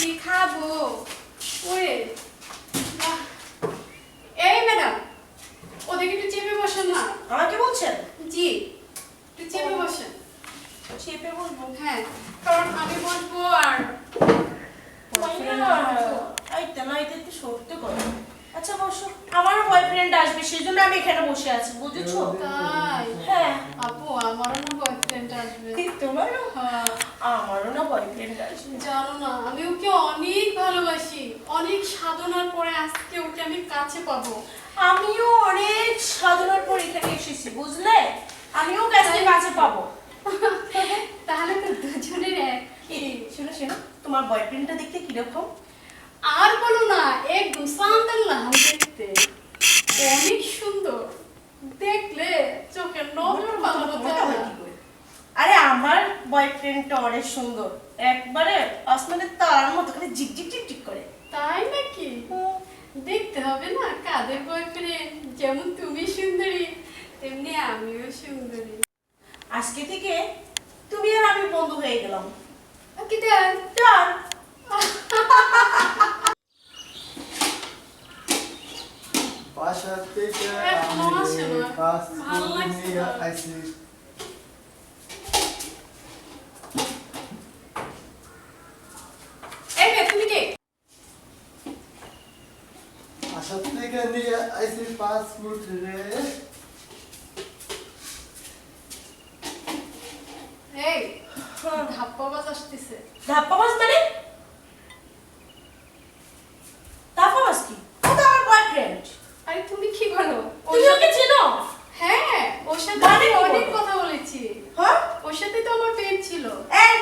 আসছি খাবো। ওরে বাহ। এই ম্যাডাম, ওদিকে একটু চেপে বসেন না। আমাকে বলছেন? জি, একটু চেপে বসেন। চেপে বলবো? হ্যাঁ, কারণ আমি বসবো আর আইতে না আইতে একটু সরতে করো। আচ্ছা বসো, আমারও বয়ফ্রেন্ড আসবে সেজন্য আমি এখানে বসে আছি, বুঝেছো? তাই? হ্যাঁ। আপু, আমারও না বয়ফ্রেন্ড আসবে। তোমারও? হ্যাঁ। আমারও না বয়ফ্রেন্ড আসবে। জানো না, আমি ওকে অনেক ভালোবাসি। অনেক সাধনার পরে আজকে ওকে আমি কাছে পাবো। আমিও অনেক সাধনার পর এখানে এসেছি, বুঝলে? আমিও কাছে পাবো। তাহলে তো দুজনের এক। শোনো শোনো, তোমার বয়ফ্রেন্ডটা দেখতে কিরকম? আর বলো না, একদম সান্তাল্লাহ দেখতে। অনেক সুন্দর, দেখলে চোখের নজর ভালো যায় না। আরে আমার বয়ফ্রেন্ডটা অনেক সুন্দর, একবারে আসমানের তারার মতো খালি ঝিকঝিক ঝিকঝিক করে। তাই নাকি? দেখতে হবে না কাদের বয়ফ্রেন্ড। যেমন তুমি সুন্দরী, তেমনি আমিও সুন্দরী। আজকে থেকে তুমি আর আমি বন্ধু হয়ে গেলাম। কি দেন? চল। বাসা থেকে এখনো আসে না। ভালো লাগছে না। আইসি। এই মেয়ে, তুমি কে? বাসা থেকে নিয়ে আইসি পাসপোর্ট রে। এই ধাপ্পা বাজ আসতেছে। ধাপ্পাবাজ মানে? ধাপ্পাবাজ কি? ও তো আমার বয়ফ্রেন্ড। আরে তুমি কি বলো? তুমি ওকে চেনো? হ্যাঁ, ওর সাথে মানে আমি কি অনেক বলো? কথা বলেছি। হ্যাঁ? ওর সাথে তো আমার প্রেম ছিল। এই